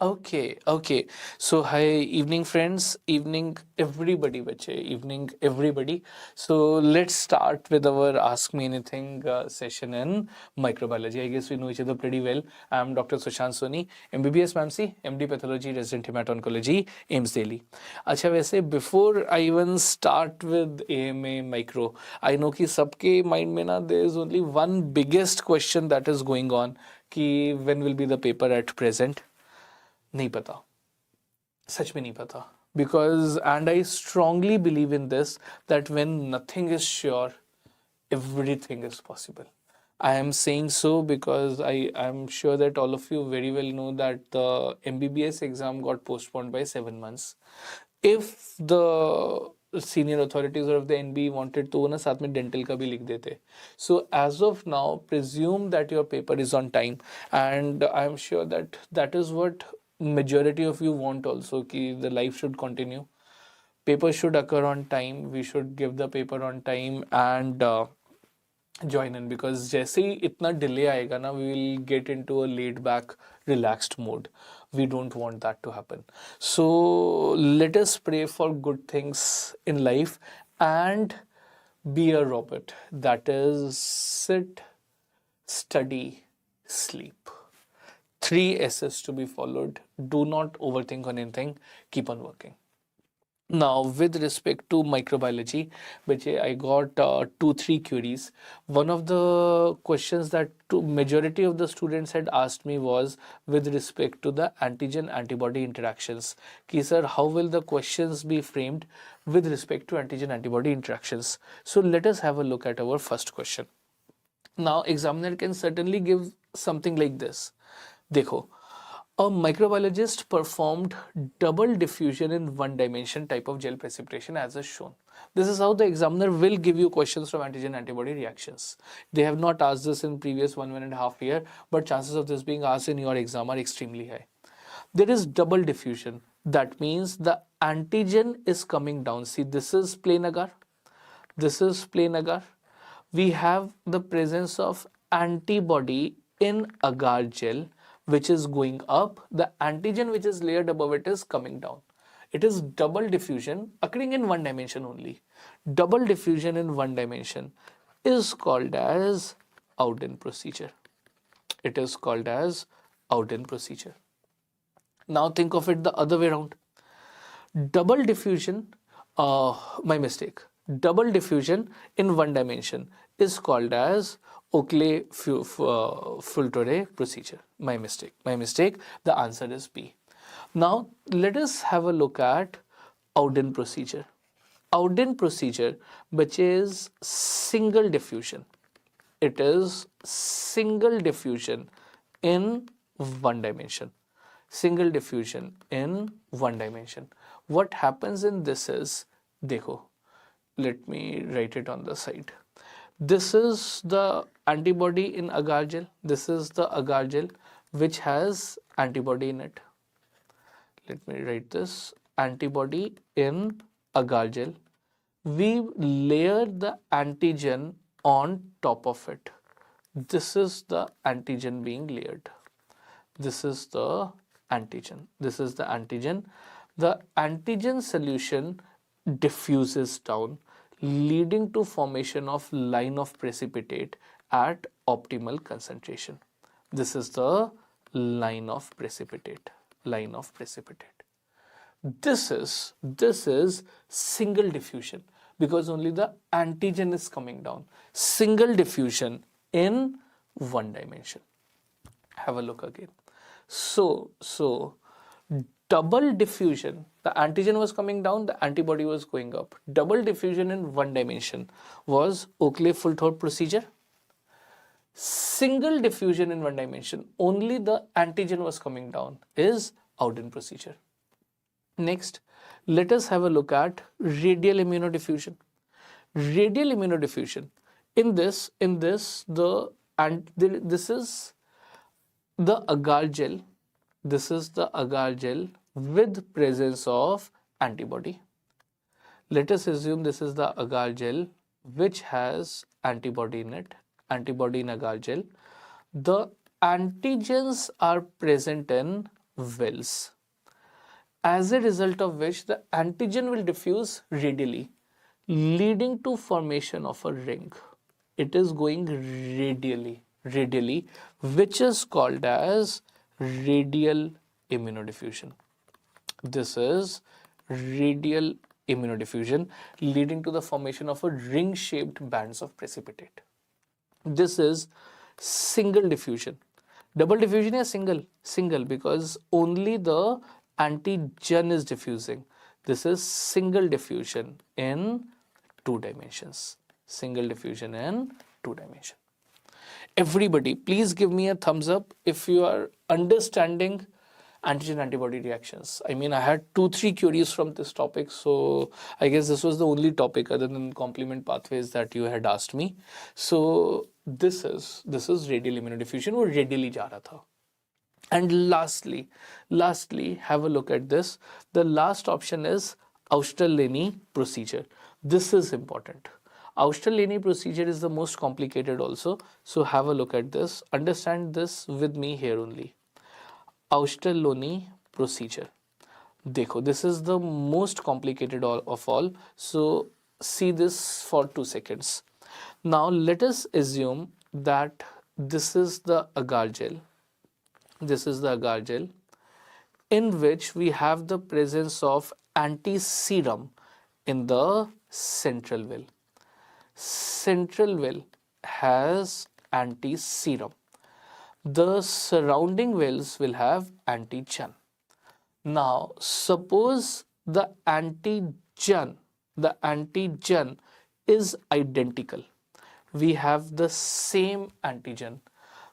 Okay. So, hi, evening friends, evening everybody, bache, evening everybody. So, let's start with our Ask Me Anything session in microbiology. I guess we know each other pretty well. I'm Dr. Sushant Soni, MBBS MAMC, MD Pathology, Resident Hemato-Oncology, AIMS Delhi. अच्छा वैसे before I even start with AMA micro, I know कि सबके mind में ना there is only one biggest question that is going on कि when will be the paper at present. नहीं पता, सच में नहीं पता, because and I strongly believe in this that when nothing is sure, everything is possible. I am saying so because I am sure that all of you very well know that the MBBS exam got postponed by 7 months. If the senior authorities or if the NB wanted to ना साथ में dental का भी लिख देते. So as of now, presume that your paper is on time, and I am sure that that is what majority of you want also, कि the life should continue. Paper should occur on time. We should give the paper on time and join in, because जैसे ही इतना delay आएगा ना, we will get into a laid back relaxed mode. We don't want that to happen. So let us pray for good things in life and be a robot, that is sit, study, sleep. 3 S's to be followed. Do not overthink on anything. Keep on working. Now, with respect to microbiology, which I got 2-3 queries. One of the questions that majority of the students had asked me was with respect to the antigen-antibody interactions. Ki sir, how will the questions be framed with respect to antigen-antibody interactions? So let us have a look at our first question. Now, examiner can certainly give something like this. देखो, a microbiologist performed double diffusion in one dimension type of gel precipitation as is shown. This is how the examiner will give you questions from antigen antibody reactions. They have not asked this in previous 1.5 year, but chances of this being asked in your exam are extremely high. There is double diffusion. That means the antigen is coming down. See, this is plain agar. This is plain agar. We have the presence of antibody in agar gel, which is going up. The antigen which is layered above it is coming down. It is double diffusion occurring in one dimension only. Double diffusion in one dimension is called as Ouden procedure. It is called as Ouden procedure. Now think of it the other way around. Double diffusion, my mistake. Double diffusion in one dimension is called as Oakley-Fultore procedure. My mistake. The answer is B. Now let us have a look at Ouden procedure. Ouden procedure, which is single diffusion. It is single diffusion in one dimension. Single diffusion in one dimension. What happens in this is, dekho, let me write it on the side. This is the antibody in agar gel. This is the agar gel which has antibody in it. Let me write this, antibody in agar gel. We layer the antigen on top of it. This is the antigen being layered. This is the antigen. This is the antigen. The antigen solution diffuses down, leading to formation of line of precipitate at optimal concentration. This is the line of precipitate. Line of precipitate. This is single diffusion, because only the antigen is coming down. Single diffusion in one dimension. Have a look again. So double diffusion, the antigen was coming down, the antibody was going up. Double diffusion in one dimension was Oakley-Fultore procedure. Single diffusion in one dimension, only the antigen was coming down, is Ouden procedure. Next, let us have a look at radial immunodiffusion. Radial immunodiffusion. This is the agar gel. This is the agar gel with presence of antibody. Let us assume this is the agar gel which has antibody in it. Antibody in agar gel. The antigens are present in wells, as a result of which the antigen will diffuse radially, leading to formation of a ring. It is going radially, which is called as radial immunodiffusion. This is radial immunodiffusion, leading to the formation of a ring-shaped bands of precipitate. This is single diffusion. Double diffusion is single because only the antigen is diffusing. This is single diffusion in 2 dimensions. Single diffusion in 2 dimensions. Everybody, please give me a thumbs up if you are understanding antigen antibody reactions. I mean, I had 2-3 queries from this topic, so I guess this was the only topic other than complement pathways that you had asked me. So this is radial immunodiffusion, वो radially जा रहा था. And lastly, have a look at this. The last option is Auster-Lenny procedure. This is important. Auster-Lenny procedure is the most complicated also. So have a look at this. Understand this with me here only. Auster-Lenny procedure. Dekho, this is the most complicated of all. So see this for 2 seconds. Now let us assume that this is the agar gel. This is the agar gel in which we have the presence of anti-serum in the central well. Central well has anti-serum. The surrounding wells will have antigen. Now suppose the antigen is identical. We have the same antigen.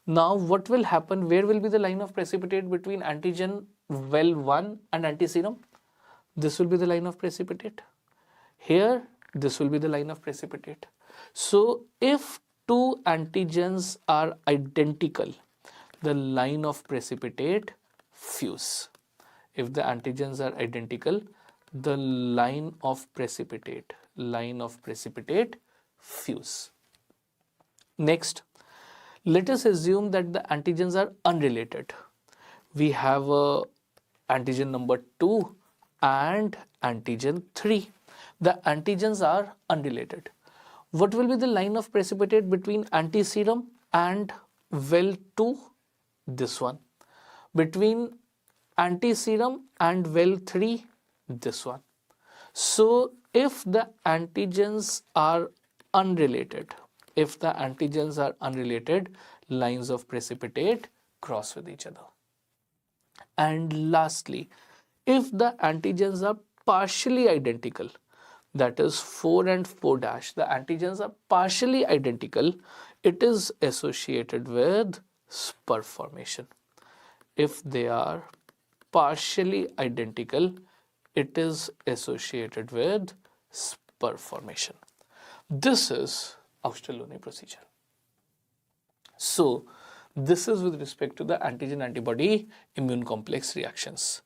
Now what will happen? Where will be the line of precipitate between antigen well 1 and antiserum? This will be the line of precipitate. Here, this will be the line of precipitate. So if 2 antigens are identical, the line of precipitate fuse. If the antigens are identical, the line of precipitate fuse. Next, let us assume that the antigens are unrelated. We have antigen number 2 and antigen 3. The antigens are unrelated. What will be the line of precipitate between antiserum and well 2? This one. Between antiserum and well 3? This one. So if the antigens are unrelated, lines of precipitate cross with each other. And lastly, if the antigens are partially identical, that is 4 and 4 dash, the antigens are partially identical, it is associated with spur formation. If they are partially identical, it is associated with spur formation. This is Auster-Lenny procedure. So this is with respect to the antigen antibody immune complex reactions.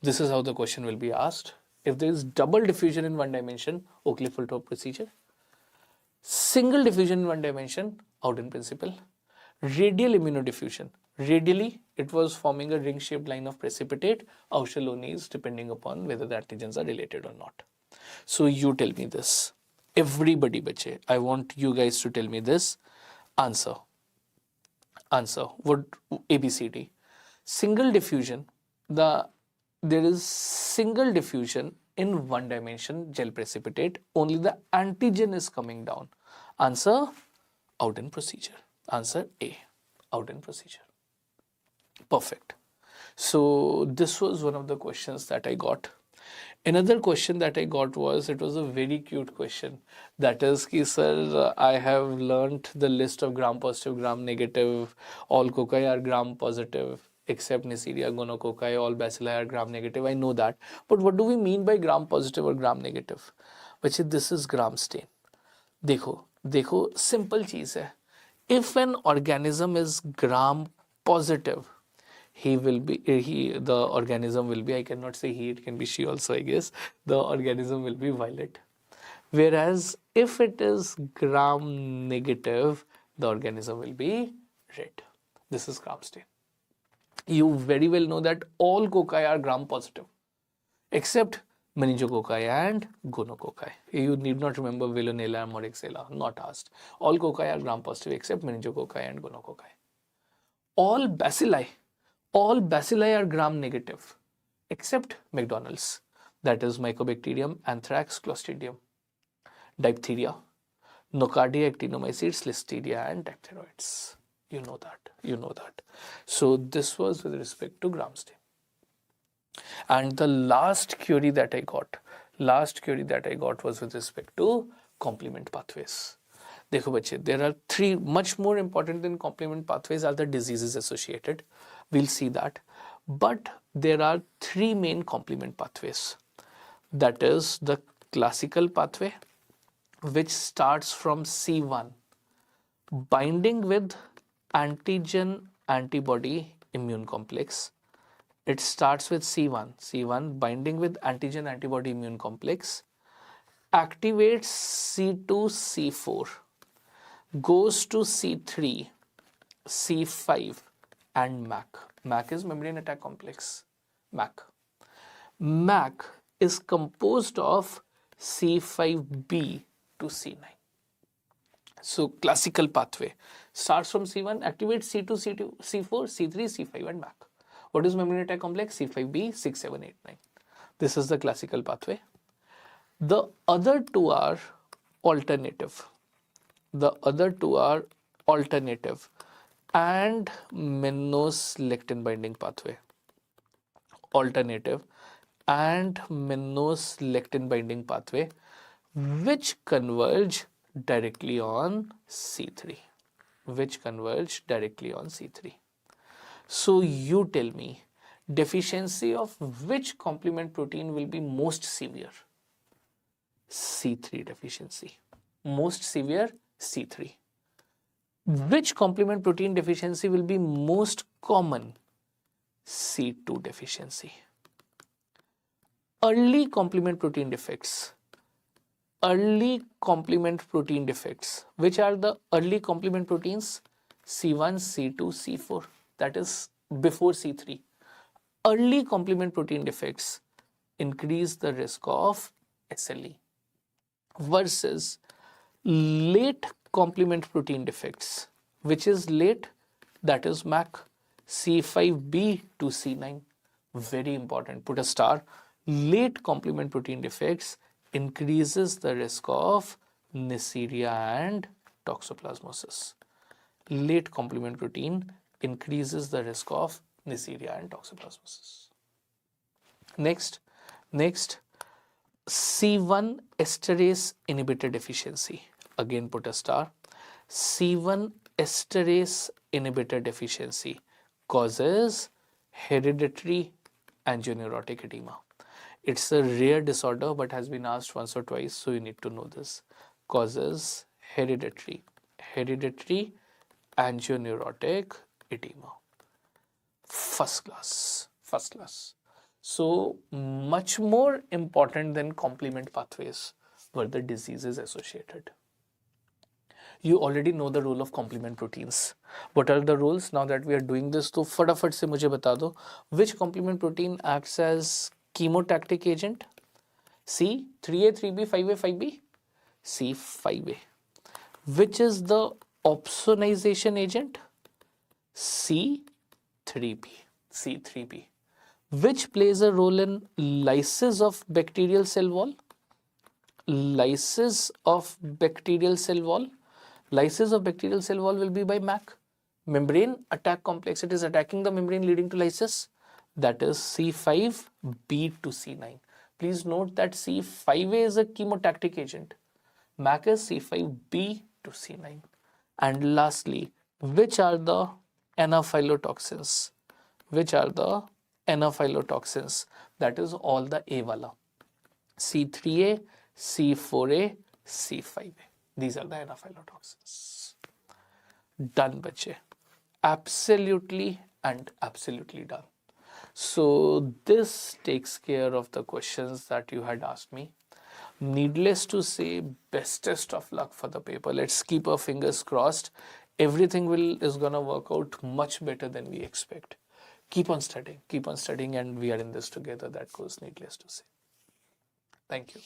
This is how the question will be asked. If there is double diffusion in 1 dimension, Oakley-Fultop procedure. Single diffusion in 1 dimension, Howden principle. Radial immunodiffusion. Radially, it was forming a ring-shaped line of precipitate. Auster-Lenny is depending upon whether the antigens are related or not. So you tell me this. Everybody, bache, I want you guys to tell me this. Answer. What ABCD? Single diffusion. There is single diffusion in 1 dimension gel precipitate. Only the antigen is coming down. Answer, Howden procedure. Answer A, Howden procedure. Perfect. So this was one of the questions that I got. Another question that I got was, it was a very cute question. That is, ki, sir, I have learnt the list of gram positive, gram negative. All cocci are gram positive, except Neisseria gonococci, all bacilli are gram negative. I know that. But what do we mean by gram positive or gram negative? Which is, this is gram stain. Dekho, simple cheese hai. If an organism is gram positive, the organism will be, I cannot say he, it can be she also, I guess. The organism will be violet. Whereas if it is gram negative, the organism will be red. This is gram stain. You very well know that all cocci are gram positive except meningococci and gonococci. You need not remember Veillonella and Moraxella, not asked. All cocci are gram positive except meningococci and gonococci. All bacilli are gram negative except McDonald's, that is Mycobacterium, Anthrax, Clostridium, Diphtheria, Nocardia, Actinomycetes, Listeria, and Diphtheroids. You know that. So this was with respect to gram stain. And the last query that I got was with respect to complement pathways. देखो बच्चे, there are three, much more important than complement pathways are the diseases associated. We'll see that. But there are three main complement pathways. That is the classical pathway, which starts from C1, binding with antigen antibody immune complex. It starts with C1 binding with antigen antibody immune complex, activates C2, C4, goes to C3, C5 and MAC. MAC is membrane attack complex. MAC is composed of C5b to C9. So classical pathway starts from C1, activates C2, C4, C3, C5 and MAC. What is membrane attack complex? C5b, 6, 7, 8, 9. This is the classical pathway. The other two are alternative. And mannose-lectin binding pathway. Alternative and mannose-lectin binding pathway, which converge directly on C3. So you tell me, deficiency of which complement protein will be most severe? C3 deficiency. Most severe, C3. Which complement protein deficiency will be most common? C2 deficiency. Early complement protein defects. Which are the early complement proteins? C1, C2, C4. That is before C3. Early complement protein defects increase the risk of SLE versus late complement protein defects. Which is late? That is MAC, C5b to C9. Very important. Put a star. Late complement protein defects increases the risk of Neisseria and toxoplasmosis. Late complement protein increases the risk of Neisseria and toxoplasmosis. Next, C1 esterase inhibitor deficiency. Again put a star. C1 esterase inhibitor deficiency causes hereditary angioneurotic edema. It's a rare disorder but has been asked once or twice, so you need to know this. Causes hereditary angioneurotic edema. First class. So much more important than complement pathways were the diseases associated. You already know the role of complement proteins. What are the roles? Now that we are doing this, तो फटाफट से मुझे बता दो, which complement protein acts as chemotactic agent? C, 3A, 3B, 5A, 5B? C, 5A. Which is the opsonization agent? C, 3B. Which plays a role in lysis of bacterial cell wall? Lysis of bacterial cell wall will be by MAC. Membrane attack complex. It is attacking the membrane leading to lysis. That is C5b to C9. Please note that C5a is a chemotactic agent. MAC is C5b to C9. And lastly, which are the anaphylotoxins? That is all the A wala. C3A, C4A, C5A. These are the anaphylotoxins. Done, bache. Absolutely done. So this takes care of the questions that you had asked me. Needless to say, bestest of luck for the paper. Let's keep our fingers crossed. Everything is gonna work out much better than we expect. keep on studying, and we are in this together. That goes needless to say. Thank you.